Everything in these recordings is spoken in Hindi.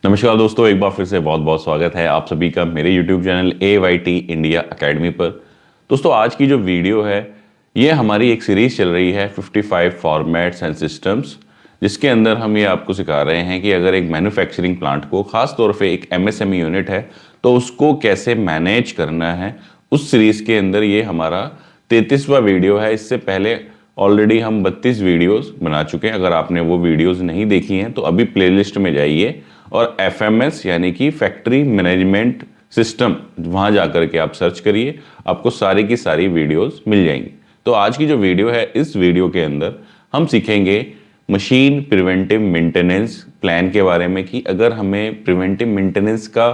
नमस्कार दोस्तों, एक बार फिर से बहुत बहुत स्वागत है आप सभी का मेरे YouTube channel AYT India academy पर। दोस्तों, आज की जो वीडियो है ये हमारी एक सीरीज चल रही है 55 फॉर्मेट्स एंड सिस्टम्स, जिसके अंदर हम ये आपको सिखा रहे हैं कि अगर एक मैन्युफैक्चरिंग प्लांट को, खास तौर पे एक MSME यूनिट है, तो उसको कैसे मैनेज करना है। उस सीरीज के अंदर ये हमारा 33वां वीडियो है। इससे पहले ऑलरेडी हम 32 वीडियोस बना चुके हैं। अगर आपने वो वीडियोस नहीं देखी हैं तो अभी प्लेलिस्ट में जाइए और FMS यानी कि फैक्ट्री मैनेजमेंट सिस्टम, वहां जाकर के आप सर्च करिए, आपको सारी की सारी वीडियोस मिल जाएंगी। तो आज की जो वीडियो है, इस वीडियो के अंदर हम सीखेंगे मशीन प्रिवेंटिव मेंटेनेंस प्लान के बारे में कि अगर हमें प्रिवेंटिव मेंटेनेंस का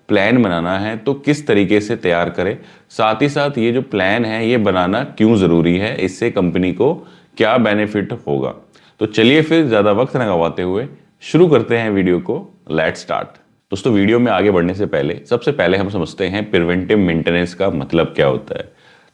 प्लान बनाना है तो किस तरीके से तैयार करें। साथ ही साथ ये जो प्लान है ये बनाना क्यों ज़रूरी है, इससे कंपनी को क्या बेनिफिट होगा। तो चलिए फिर ज़्यादा वक्त न गवाते हुए शुरू करते हैं वीडियो को। Let's start. दोस्तों, वीडियो में आगे बढ़ने से पहले सबसे पहले हम समझते हैं प्रिवेंटिव मेंटेनेंस का मतलब क्या होता है।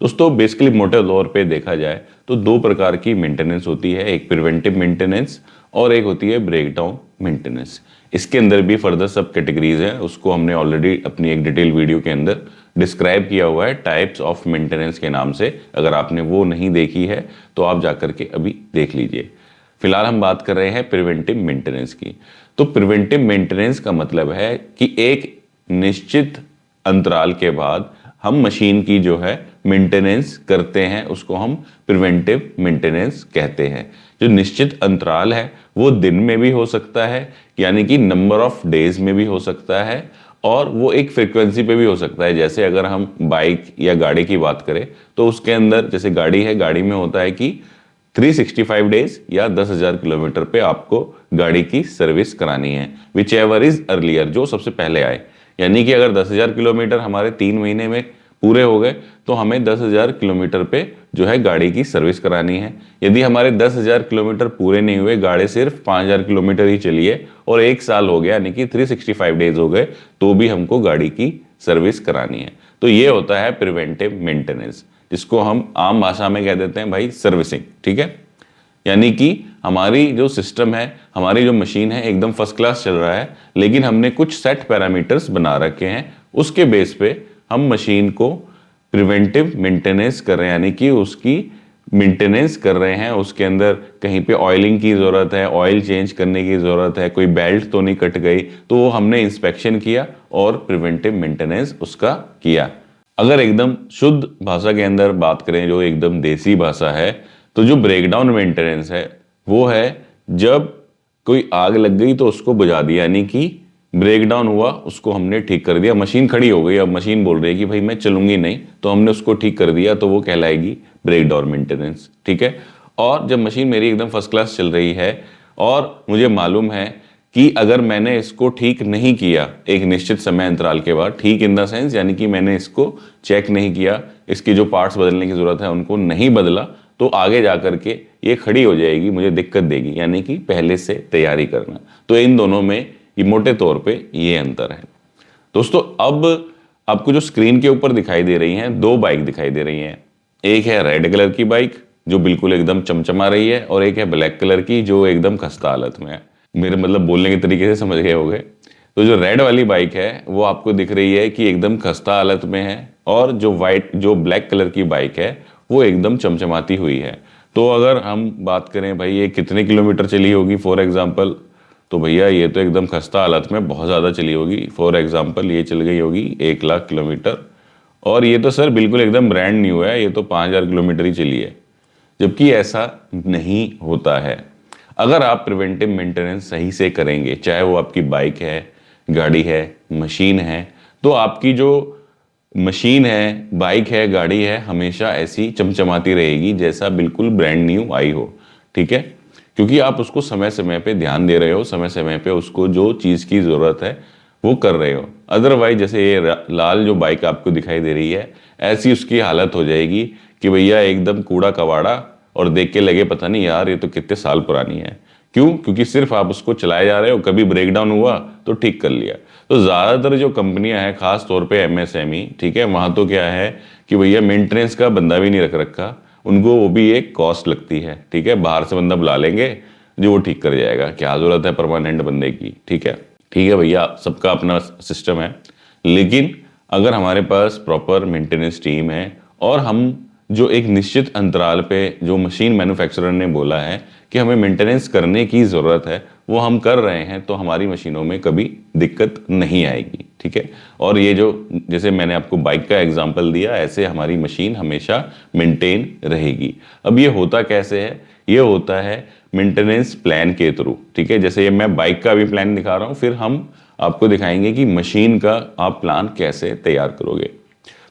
दोस्तों, बेसिकली मोटे तौर पे देखा जाए तो दो प्रकार की मेंटेनेंस होती है, एक प्रिवेंटिव मेंटेनेंस और एक होती है ब्रेकडाउन मेंटेनेंस। इसके अंदर भी फर्दर सब कैटेगरीज है, उसको हमने ऑलरेडी अपनी एक डिटेल वीडियो के अंदर डिस्क्राइब किया हुआ है टाइप्स ऑफ मेंटेनेंस के नाम से। अगर आपने वो नहीं देखी है तो आप जाकर के अभी देख लीजिए। फिलहाल हम बात कर रहे हैं प्रिवेंटिव मेंटेनेंस की। तो प्रिवेंटिव मेंटेनेंस का मतलब है कि एक निश्चित अंतराल के बाद हम मशीन की जो है मेंटेनेंस करते हैं, उसको हम प्रिवेंटिव मेंटेनेंस कहते हैं। जो निश्चित अंतराल है वो दिन में भी हो सकता है, यानी कि नंबर ऑफ डेज में भी हो सकता है, और वो एक फ्रीक्वेंसी पे भी हो सकता है। जैसे अगर हम बाइक या गाड़ी की बात करें तो उसके अंदर, जैसे गाड़ी है, गाड़ी में होता है कि 365 डेज या 10,000 किलोमीटर पे आपको गाड़ी की सर्विस करानी है, विच एवर इज अर्लियर, जो सबसे पहले आए। यानी कि अगर 10,000 किलोमीटर हमारे 3 महीने में पूरे हो गए तो हमें 10,000 किलोमीटर पे जो है गाड़ी की सर्विस करानी है। यदि हमारे 10,000 किलोमीटर पूरे नहीं हुए, गाड़ी सिर्फ 5,000 किलोमीटर ही चली है और 1 साल हो गया, यानी कि 365 डेज हो गए, तो भी हमको गाड़ी की सर्विस करानी है। तो ये होता है प्रिवेंटिव मेंटेनेंस, जिसको हम आम भाषा में कह देते हैं भाई सर्विसिंग। ठीक है, यानी कि हमारी जो सिस्टम है, हमारी जो मशीन है, एकदम फर्स्ट क्लास चल रहा है, लेकिन हमने कुछ सेट पैरामीटर्स बना रखे हैं, उसके बेस पे हम मशीन को प्रिवेंटिव मेंटेनेंस कर रहे हैं, यानी कि उसकी मेंटेनेंस कर रहे हैं। उसके अंदर कहीं पे ऑयलिंग की ज़रूरत है, ऑयल चेंज करने की ज़रूरत है, कोई बेल्ट तो नहीं कट गई, तो वो हमने इंस्पेक्शन किया और प्रिवेंटिव मेंटेनेंस उसका किया। अगर एकदम शुद्ध भाषा के अंदर बात करें, जो एकदम देसी भाषा है, तो जो ब्रेकडाउन मेंटेनेंस है वो है जब कोई आग लग गई तो उसको बुझा दिया, यानी कि ब्रेकडाउन हुआ, उसको हमने ठीक कर दिया। मशीन खड़ी हो गई, अब मशीन बोल रही है कि भाई मैं चलूंगी नहीं, तो हमने उसको ठीक कर दिया, तो वो कहलाएगी ब्रेकडाउन मेंटेनेंस। ठीक है। और जब मशीन मेरी एकदम फर्स्ट क्लास चल रही है और मुझे मालूम है कि अगर मैंने इसको ठीक नहीं किया एक निश्चित समय अंतराल के बाद, ठीक इन द सेंस यानी कि मैंने इसको चेक नहीं किया, इसकी जो पार्ट्स बदलने की जरूरत है उनको नहीं बदला, तो आगे जाकर के ये खड़ी हो जाएगी, मुझे दिक्कत देगी। यानी कि पहले से तैयारी करना। तो इन दोनों में ये मोटे तौर पे ये अंतर है। दोस्तों, अब आपको जो स्क्रीन के ऊपर दिखाई दे रही हैं, दो बाइक दिखाई दे रही हैं। एक है रेड कलर की बाइक जो बिल्कुल एकदम चमचमा रही है, और एक है ब्लैक कलर की जो एकदम खस्ता हालत में है। मेरे मतलब बोलने के तरीके से समझ गए होंगे। तो जो रेड वाली बाइक है वो आपको दिख रही है कि एकदम खस्ता हालत में है, और जो ब्लैक कलर की बाइक है वो एकदम चमचमाती हुई है। तो अगर हम बात करें भाई ये कितने किलोमीटर चली होगी फॉर एग्जांपल, तो भैया ये तो एकदम खस्ता हालत में बहुत ज़्यादा चली होगी। फॉर एग्जांपल ये चल गई होगी 1,00,000 किलोमीटर, और ये तो सर बिल्कुल एकदम ब्रांड न्यू है, ये तो 5,000 किलोमीटर ही चली है। जबकि ऐसा नहीं होता है। अगर आप प्रिवेंटिव मेंटेनेंस सही से करेंगे, चाहे वो आपकी बाइक है, गाड़ी है, मशीन है, तो आपकी जो मशीन है, बाइक है, गाड़ी है, हमेशा ऐसी चमचमाती रहेगी जैसा बिल्कुल ब्रांड न्यू आई हो। ठीक है, क्योंकि आप उसको समय समय पे ध्यान दे रहे हो, समय समय पे उसको जो चीज़ की ज़रूरत है वो कर रहे हो। अदरवाइज जैसे ये लाल जो बाइक आपको दिखाई दे रही है, ऐसी उसकी हालत हो जाएगी कि भैया एकदम कूड़ा कबाड़ा, और देख के लगे पता नहीं यार ये तो कितने साल पुरानी है। क्यों? क्योंकि सिर्फ आप उसको चलाए जा रहे हो, कभी ब्रेकडाउन हुआ तो ठीक कर लिया। तो ज़्यादातर जो कंपनियां हैं, खास तौर पे MSME, ठीक है, वहाँ तो क्या है कि भैया मेंटेनेंस का बंदा भी नहीं रख रखा, उनको वो भी एक कॉस्ट लगती है। ठीक है, बाहर से बंदा बुला लेंगे जो वो ठीक कर जाएगा, क्या ज़रूरत है परमानेंट बंदे की। ठीक है, ठीक है भैया, सबका अपना सिस्टम है, लेकिन अगर हमारे पास प्रॉपर मेंटेनेंस टीम है और हम जो एक निश्चित अंतराल पे जो मशीन मैन्युफैक्चरर ने बोला है कि हमें मेंटेनेंस करने की ज़रूरत है, वो हम कर रहे हैं, तो हमारी मशीनों में कभी दिक्कत नहीं आएगी। ठीक है। और ये जो जैसे मैंने आपको बाइक का एग्जांपल दिया, ऐसे हमारी मशीन हमेशा मेंटेन रहेगी। अब ये होता कैसे है? ये होता है मेंटेनेंस प्लान के थ्रू। ठीक है। जैसे ये मैं बाइक का भी प्लान दिखा रहा हूँ, फिर हम आपको दिखाएंगे कि मशीन का आप प्लान कैसे तैयार करोगे।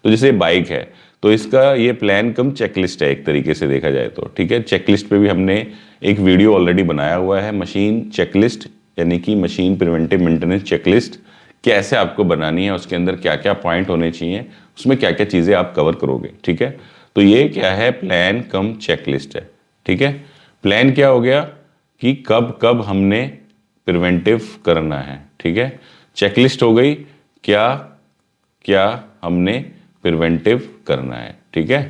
तो जैसे बाइक है तो इसका ये प्लान कम चेकलिस्ट है एक तरीके से देखा जाए तो। ठीक है। चेकलिस्ट पे भी हमने एक वीडियो ऑलरेडी बनाया हुआ है, मशीन चेकलिस्ट, यानी कि मशीन प्रिवेंटिव मेंटेनेंस चेकलिस्ट कैसे आपको बनानी है, उसके अंदर क्या क्या पॉइंट होने चाहिए, उसमें क्या क्या चीज़ें आप कवर करोगे। ठीक है। तो ये क्या है? प्लान कम चेकलिस्ट है। ठीक है। प्लान क्या हो गया कि कब कब हमने प्रिवेंटिव करना है। ठीक है। चेकलिस्ट हो गई क्या क्या हमने प्रिवेंटिव करना है। ठीक है।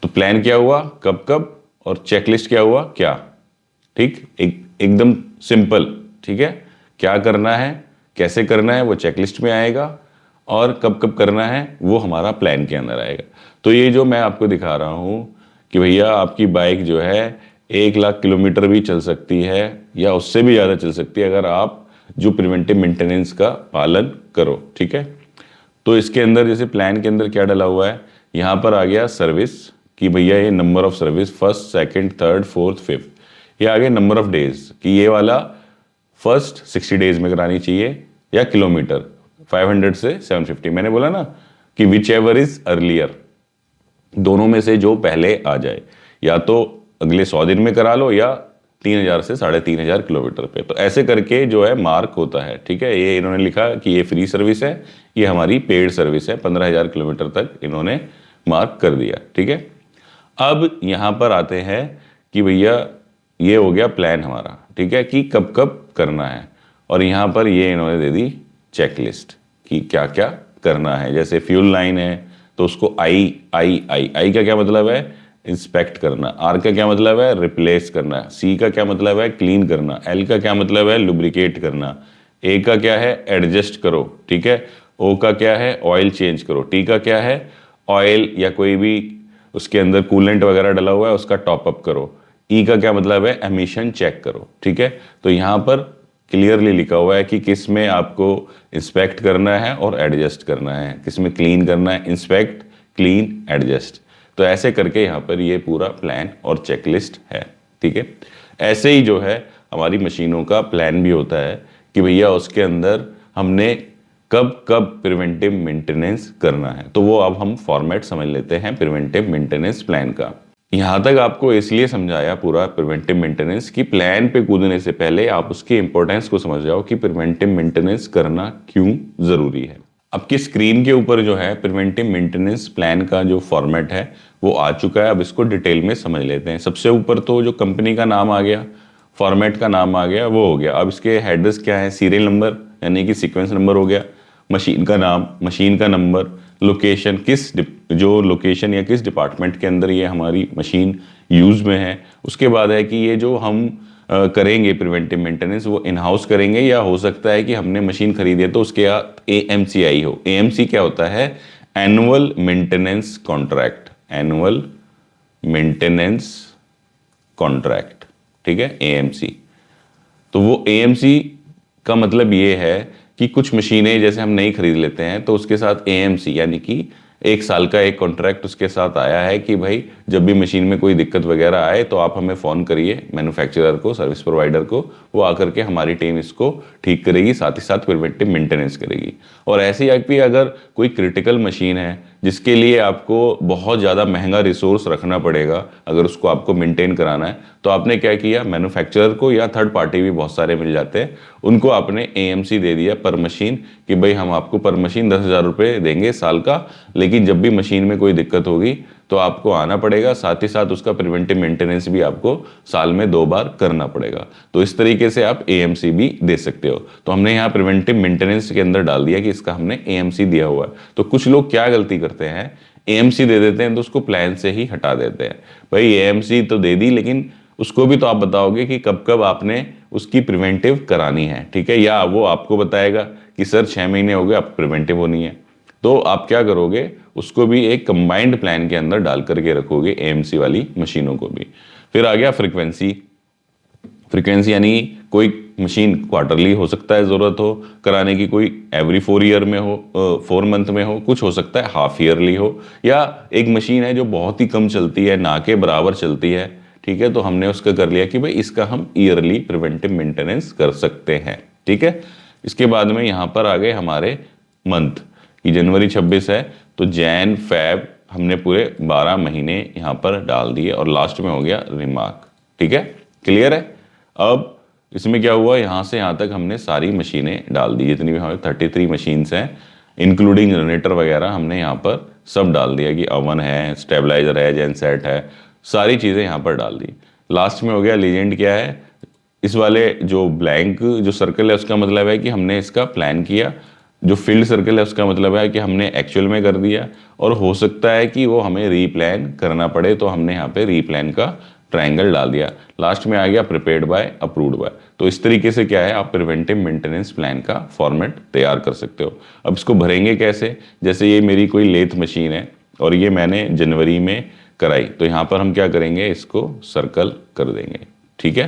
तो प्लान क्या हुआ कब कब, और चेकलिस्ट क्या हुआ क्या। ठीक, एकदम सिंपल। ठीक है। क्या करना है, कैसे करना है, वो चेकलिस्ट में आएगा, और कब कब करना है वो हमारा प्लान के अंदर आएगा। तो ये जो मैं आपको दिखा रहा हूं कि भैया आपकी बाइक जो है 1 लाख किलोमीटर भी चल सकती है या उससे भी ज़्यादा चल सकती है अगर आप जो प्रिवेंटिव मेंटेनेंस का पालन करो। ठीक है। तो इसके अंदर जैसे प्लान के अंदर क्या डला हुआ है, यहाँ पर आ गया सर्विस कि भैया ये number of service, first second third fourth fifth, ये आ गया नंबर ऑफ डेज कि ये वाला फर्स्ट 60 डेज में करानी चाहिए, या किलोमीटर 500 से 750। मैंने बोला ना कि विच एवर इज अर्लियर, दोनों में से जो पहले आ जाए, या तो अगले 100 दिन में करा लो या 3000 से 3500 किलोमीटर पे। तो ऐसे करके जो है मार्क होता है। ठीक है। ये इन्होंने लिखा कि ये फ्री सर्विस है, ये हमारी पेड सर्विस है, 15000 किलोमीटर तक इन्होंने मार्क कर दिया। ठीक है। अब यहाँ पर आते हैं कि भैया ये हो गया प्लान हमारा। ठीक है, कि कब कब करना है, और यहाँ पर ये इन्होंने दे दी चेकलिस्ट कि क्या क्या करना है। जैसे फ्यूल लाइन है तो उसको आई का क्या मतलब है? इंस्पेक्ट करना। आर का क्या मतलब है? रिप्लेस करना। सी का क्या मतलब है? क्लीन करना। एल का क्या मतलब है? लुब्रिकेट करना। ए का क्या है? एडजस्ट करो। ठीक है। ओ का क्या है? ऑयल चेंज करो। टी का क्या है? ऑयल या कोई भी उसके अंदर कूलेंट वगैरह डला हुआ है उसका टॉप अप करो। ई का क्या मतलब है? एमिशन चेक करो। ठीक है। तो यहाँ पर क्लियरली लिखा हुआ है कि किस में आपको इंस्पेक्ट करना है और एडजस्ट करना है, किस में क्लीन करना है, इंस्पेक्ट क्लीन एडजस्ट। तो ऐसे करके यहाँ पर ये पूरा प्लान और चेकलिस्ट है। ठीक है। ऐसे ही जो है हमारी मशीनों का प्लान भी होता है कि भैया उसके अंदर हमने कब कब प्रिवेंटिव मेंटेनेंस करना है। तो वो अब हम फॉर्मेट समझ लेते हैं प्रिवेंटिव मेंटेनेंस प्लान का। यहाँ तक आपको इसलिए समझाया पूरा प्रिवेंटिव मेंटेनेंस कि प्लान पे कूदने से पहले आप उसकी इंपॉर्टेंस को समझ जाओ कि प्रिवेंटिव मेंटेनेंस करना क्यों जरूरी है। आपकी स्क्रीन के ऊपर जो है प्रिवेंटिव मेंटेनेंस प्लान का जो फॉर्मेट है वो आ चुका है। अब इसको डिटेल में समझ लेते हैं। सबसे ऊपर तो जो कंपनी का नाम आ गया, फॉर्मेट का नाम आ गया, वो हो गया। अब इसके हेडर्स क्या है? सीरियल नंबर यानी कि सीक्वेंस नंबर हो गया, मशीन का नाम, मशीन का नंबर, लोकेशन, जो लोकेशन या किस डिपार्टमेंट के अंदर ये हमारी मशीन यूज में है। उसके बाद है कि ये जो हम करेंगे प्रिवेंटिव मेंटेनेंस वो इन हाउस करेंगे, या हो सकता है कि हमने मशीन खरीदी है तो उसके AMC आई हो। AMC क्या होता है? Annual maintenance contract. Annual maintenance contract. ठीक है। AMC। तो वो AMC का मतलब ये है कि कुछ मशीनें जैसे हम नई खरीद लेते हैं तो उसके साथ AMC यानी कि 1 साल का एक कॉन्ट्रैक्ट उसके साथ आया है कि भाई जब भी मशीन में कोई दिक्कत वगैरह आए तो आप हमें फ़ोन करिए, मैन्युफैक्चरर को, सर्विस प्रोवाइडर को, वो आकर के हमारी टीम इसको ठीक करेगी, साथ ही साथ प्रिवेंटिव मेंटेनेंस करेगी। और ऐसे ही भी अगर कोई क्रिटिकल मशीन है जिसके लिए आपको बहुत ज़्यादा महंगा रिसोर्स रखना पड़ेगा, अगर उसको आपको मेंटेन कराना है, तो आपने क्या किया? मैन्युफैक्चरर को या थर्ड पार्टी भी बहुत सारे मिल जाते हैं, उनको आपने AMC दे दिया पर मशीन कि भाई हम आपको पर मशीन 10,000 रुपये देंगे साल का, लेकिन जब भी मशीन में कोई दिक्कत होगी तो आपको आना पड़ेगा, साथ ही साथ उसका प्रिवेंटिव मेंटेनेंस भी आपको साल में 2 बार करना पड़ेगा। तो इस तरीके से आप AMC भी दे सकते हो। तो हमने यहाँ प्रिवेंटिव मेंटेनेंस के अंदर डाल दिया कि इसका हमने AMC दिया हुआ है। तो कुछ लोग क्या गलती करते हैं, AMC दे देते हैं तो उसको प्लान से ही हटा देते हैं। भाई AMC तो दे दी, लेकिन उसको भी तो आप बताओगे कि कब कब आपने उसकी प्रिवेंटिव करानी है, ठीक है, या वो आपको बताएगा कि सर 6 महीने हो गए, आप प्रिवेंटिव होनी है, तो आप क्या करोगे, उसको भी एक कंबाइंड प्लान के अंदर डाल करके रखोगे, एएमसी वाली मशीनों को भी। फिर आ गया फ्रीक्वेंसी। फ्रीक्वेंसी यानी कोई मशीन क्वार्टरली हो सकता है ज़रूरत हो कराने की, कोई एवरी 4 ईयर में हो, 4 मंथ में हो, कुछ हो सकता है हाफ ईयरली हो, या एक मशीन है जो बहुत ही कम चलती है, ना के बराबर चलती है, ठीक है, तो हमने उसका कर लिया कि भाई इसका हम ईयरली प्रिवेंटिव मेंटेनेंस कर सकते हैं, ठीक है। इसके बाद में यहाँ पर आ गए हमारे मंथ कि जनवरी 26 है तो जैन फैब हमने पूरे 12 महीने यहाँ पर डाल दिए, और लास्ट में हो गया रिमार्क, ठीक है, क्लियर है। अब इसमें क्या हुआ, यहाँ से यहाँ तक हमने सारी मशीनें डाल दी, जितनी भी हमारे 33 मशीन्स हैं इंक्लूडिंग जनरेटर वगैरह, हमने यहाँ पर सब डाल दिया कि अवन है, स्टेबलाइजर है, जेनसेट है, सारी चीज़ें यहाँ पर डाल दी। लास्ट में हो गया लीजेंड। क्या है, इस वाले जो ब्लैंक जो सर्कल है उसका मतलब है कि हमने इसका प्लान किया, जो फील्ड सर्कल है उसका मतलब है कि हमने एक्चुअल में कर दिया, और हो सकता है कि वो हमें रीप्लान करना पड़े, तो हमने यहाँ पे रीप्लान का ट्रायंगल डाल दिया। लास्ट में आ गया प्रिपेयर्ड बाय, अप्रूव्ड बाय। तो इस तरीके से क्या है, आप प्रिवेंटिव मेंटेनेंस प्लान का फॉर्मेट तैयार कर सकते हो। अब इसको भरेंगे कैसे, जैसे ये मेरी कोई लेथ मशीन है और ये मैंने जनवरी में कराई, तो यहाँ पर हम क्या करेंगे, इसको सर्कल कर देंगे, ठीक है।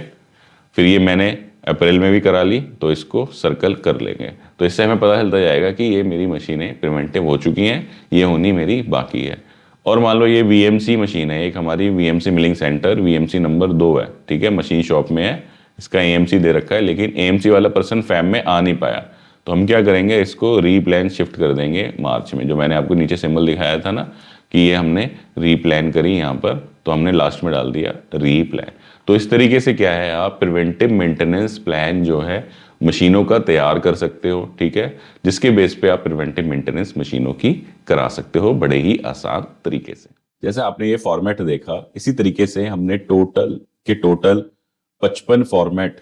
फिर ये मैंने अप्रैल में भी करा ली तो इसको सर्कल कर लेंगे, तो इससे हमें पता चलता जाएगा कि ये मेरी मशीनें प्रिवेंटिव हो चुकी हैं, ये होनी मेरी बाकी है। और मान लो ये वीएमसी मशीन है, एक हमारी VMC milling centre VMC number 2 है, ठीक है, मशीन शॉप में है, इसका एएमसी दे रखा है, लेकिन एएमसी वाला पर्सन फैम में आ नहीं पाया, तो हम क्या करेंगे, इसको रीप्लान शिफ्ट कर देंगे मार्च में, जो मैंने आपको नीचे सिंबल दिखाया था ना कि ये हमने रीप्लान करी यहाँ पर, तो हमने लास्ट में डाल दिया रीप्लान। तो इस तरीके से क्या है, आप प्रिवेंटिव मेंटेनेंस प्लान जो है मशीनों का तैयार कर सकते हो, ठीक है, जिसके बेस पे आप प्रिवेंटिव मेंटेनेंस मशीनों की करा सकते हो बड़े ही आसान तरीके से। जैसे आपने ये फॉर्मेट देखा, इसी तरीके से हमने टोटल 55 फॉर्मेट,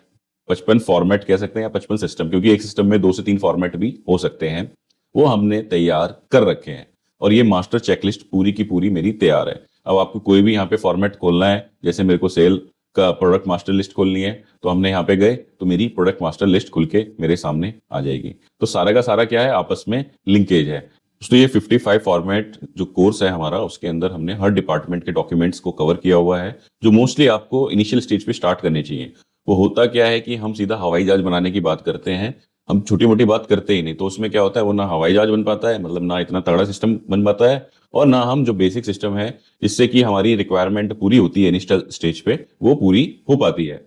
55 फॉर्मेट कह सकते हैं या 55 सिस्टम, क्योंकि एक सिस्टम में 2 से 3 फॉर्मेट भी हो सकते हैं, वो हमने तैयार कर रखे हैं, और ये मास्टर चेकलिस्ट पूरी की पूरी मेरी तैयार है। अब आपको कोई भी यहाँ पे फॉर्मेट खोलना है, जैसे मेरे को सेल का प्रोडक्ट मास्टर लिस्ट खोलनी है, तो हमने यहाँ पे गए तो मेरी प्रोडक्ट मास्टर लिस्ट खुल के मेरे सामने आ जाएगी। तो सारा का सारा क्या है, आपस में लिंकेज है। तो ये 55 फॉर्मेट जो कोर्स है हमारा, उसके अंदर हमने हर डिपार्टमेंट के डॉक्यूमेंट्स को कवर किया हुआ है, जो मोस्टली आपको इनिशियल स्टेज पे स्टार्ट करने चाहिए। वो होता क्या है कि हम सीधा हवाई जहाज बनाने की बात करते हैं, हम छोटी मोटी बात करते ही नहीं, तो उसमें क्या होता है, वो ना हवाई जहाज बन पाता है, मतलब ना इतना तगड़ा सिस्टम बन पाता है, और ना हम जो बेसिक सिस्टम है जिससे कि हमारी रिक्वायरमेंट पूरी होती है इनिशियल स्टेज पे, वो पूरी हो पाती है।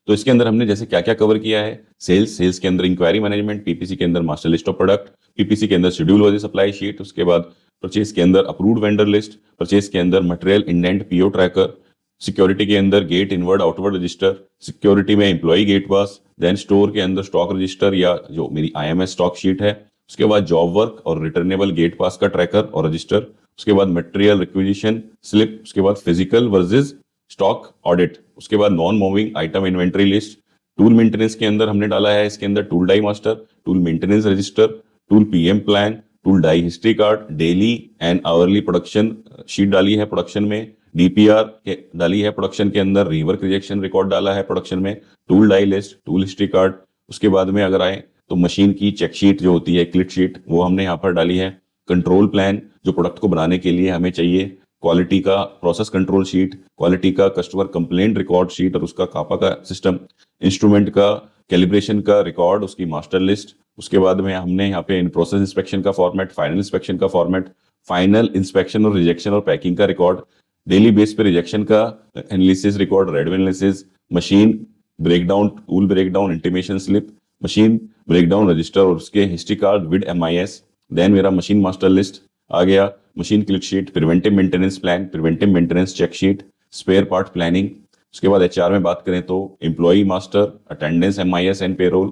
तो इसके अंदर हमने जैसे क्या क्या कवर किया है, सेल्स के अंदर इंक्वायरी मैनेजमेंट, पीपीसी के अंदर master list of product, PPC के अंदर शेड्यूल वाली सप्लाई शीट, उसके बाद परचेज के अंदर अप्रूव्ड वेंडर लिस्ट, परचेज के अंदर material indent PO tracker, security के अंदर gate inward outward register, security में employee gate pass, then store के अंदर स्टॉक रजिस्टर या जो मेरी आईएमएस स्टॉक शीट है, उसके बाद जॉब वर्क और रिटर्नेबल गेट पास का ट्रैकर और रजिस्टर, उसके बाद मटेरियल रिक्विजिशन स्लिप, उसके बाद फिजिकल वर्सेस स्टॉक ऑडिट, उसके बाद non moving item inventory list. Tool maintenance के अंदर हमने डाला है इसके अंदर tool die master, tool maintenance register, tool PM plan, tool die history card, daily and hourly production sheet डाली है प्रोडक्शन में, डीपीआर डाली है प्रोडक्शन के अंदर, रिवर्क रिजेक्शन रिकॉर्ड डाला है प्रोडक्शन में, tool die list, tool history card. उसके बाद में अगर आए तो मशीन की चेक शीट जो होती है, क्लिट शीट, वो हमने यहाँ पर डाली है। कंट्रोल प्लान जो प्रोडक्ट को बनाने के लिए हमें चाहिए, क्वालिटी का प्रोसेस कंट्रोल शीट, क्वालिटी का कस्टमर कंप्लेंट रिकॉर्ड शीट और उसका कापा का सिस्टम, इंस्ट्रूमेंट का कैलिब्रेशन का रिकॉर्ड, उसकी मास्टर लिस्ट। उसके बाद में हमने यहाँ पे इन प्रोसेस इंस्पेक्शन का फॉर्मेट, फाइनल इंस्पेक्शन का फॉर्मेट, फाइनल इंस्पेक्शन और रिजेक्शन और पैकिंग का रिकॉर्ड, डेली बेस पे रिजेक्शन का analysis record, red bin analysis, machine breakdown, tool breakdown intimation slip, machine breakdown register और उसके history card with MIS. Then मेरा मशीन मास्टर लिस्ट आ गया, machine click sheet, preventive maintenance plan, preventive maintenance check sheet, spare part planning. उसके बाद एचआर में बात करें तो employee master, attendance MIS and payroll,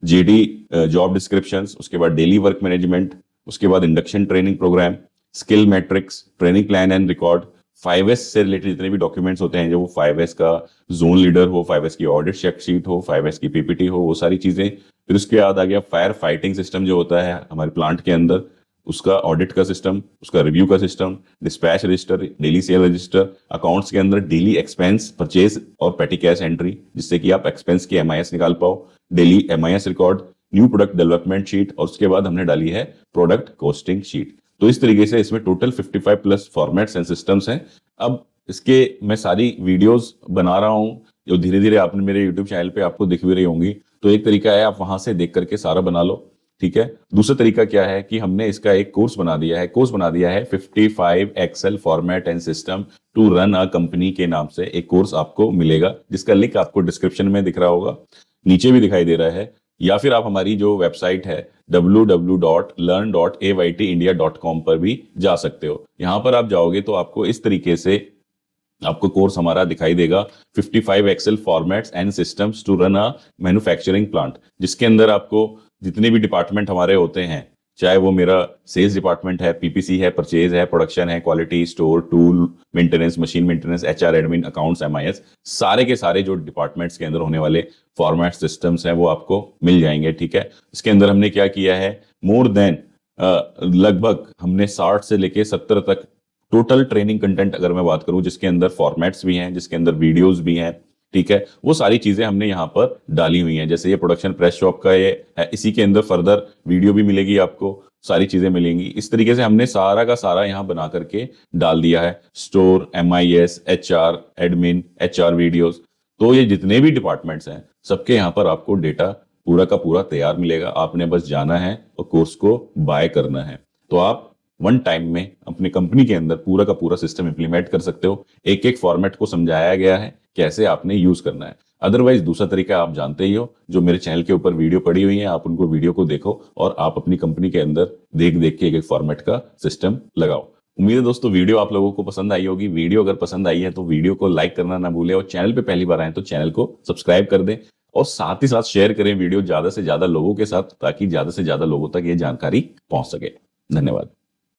GD job descriptions, उसके बाद डेली वर्क मैनेजमेंट, उसके बाद induction training program, skill matrix, training plan and record, 5S से रिलेटेड जितने भी डॉक्यूमेंट्स होते हैं, जो 5S का जोन लीडर हो, 5S की ऑडिट चेक शीट हो, 5S की पीपीटी हो, वो सारी चीजें। फिर उसके बाद आ गया फायर फाइटिंग सिस्टम जो होता है हमारे प्लांट के अंदर, उसका ऑडिट का सिस्टम, उसका रिव्यू का system, dispatch register, daily cell register, accounts के अंदर डेली एक्सपेंस, परचेज और पेटी कैश एंट्री, जिससे कि आप एक्सपेंस की एमआईएस निकाल पाओ, daily MIS record, new product development sheet, और उसके बाद हमने डाली है प्रोडक्ट कॉस्टिंग शीट। तो इस तरीके से इसमें total 55 plus formats and systems हैं। अब इसके मैं सारी वीडियोस बना रहा हूं जो धीरे धीरे आपने मेरे यूट्यूब चैनल पे आपको दिख भी रही होंगी। तो एक तरीका है आप वहां से देख करके सारा बना लो, ठीक है। दूसरा तरीका क्या है कि हमने इसका एक कोर्स बना दिया है 55 Excel format and system to run a company के नाम से एक कोर्स आपको मिलेगा, जिसका लिंक आपको डिस्क्रिप्शन में दिख रहा होगा, नीचे भी दिखाई दे रहा है, या फिर आप हमारी जो वेबसाइट है www.learn.aytindia.com पर भी जा सकते हो। यहां पर आप जाओगे तो आपको इस तरीके से आपको कोर्स हमारा दिखाई देगा 55 Excel formats and systems to run a manufacturing plant, जिसके अंदर आपको जितने भी डिपार्टमेंट हमारे होते हैं, चाहे वो मेरा सेल्स डिपार्टमेंट है, पीपीसी है, परचेज है, प्रोडक्शन है, quality, store, tool maintenance, machine maintenance, HR, admin, accounts, MIS, सारे के सारे जो डिपार्टमेंट्स के अंदर होने वाले फॉर्मेट सिस्टम्स हैं वो आपको मिल जाएंगे, ठीक है। इसके अंदर हमने क्या किया है, मोर देन लगभग हमने 60 से लेके 70 तक टोटल ट्रेनिंग कंटेंट अगर मैं बात करूं, जिसके अंदर फॉर्मेट्स भी हैं, जिसके अंदर वीडियोस भी हैं, ठीक है, वो सारी चीजें हमने यहाँ पर डाली हुई हैं। जैसे ये प्रोडक्शन प्रेस शॉप का ये है, इसी के अंदर फर्दर वीडियो भी मिलेगी, आपको सारी चीजें मिलेंगी। इस तरीके से हमने सारा का सारा यहाँ बना करके डाल दिया है, store, MIS, HR, admin, HR videos. तो ये जितने भी डिपार्टमेंट्स हैं सबके यहाँ पर आपको डेटा पूरा का पूरा तैयार मिलेगा, आपने बस जाना है और कोर्स को बाय करना है। तो आप वन टाइम में अपनी कंपनी के अंदर पूरा का पूरा सिस्टम इंप्लीमेंट कर सकते हो। एक एक फॉर्मेट को समझाया गया है कैसे आपने यूज करना है। अदरवाइज दूसरा तरीका आप जानते ही हो, जो मेरे चैनल के ऊपर वीडियो पड़ी हुई है, आप उनको वीडियो को देखो और आप अपनी कंपनी के अंदर देख देख के एक एक फॉर्मेट का सिस्टम लगाओ। उम्मीद है दोस्तों वीडियो आप लोगों को पसंद आई होगी। वीडियो अगर पसंद आई है तो वीडियो को लाइक करना ना भूलें, और चैनल पे पहली बार आए तो चैनल को सब्सक्राइब कर दें, और साथ ही साथ शेयर करें वीडियो ज्यादा से ज्यादा लोगों के साथ, ताकि ज्यादा से ज्यादा लोगों तक ये जानकारी पहुंच सके। धन्यवाद।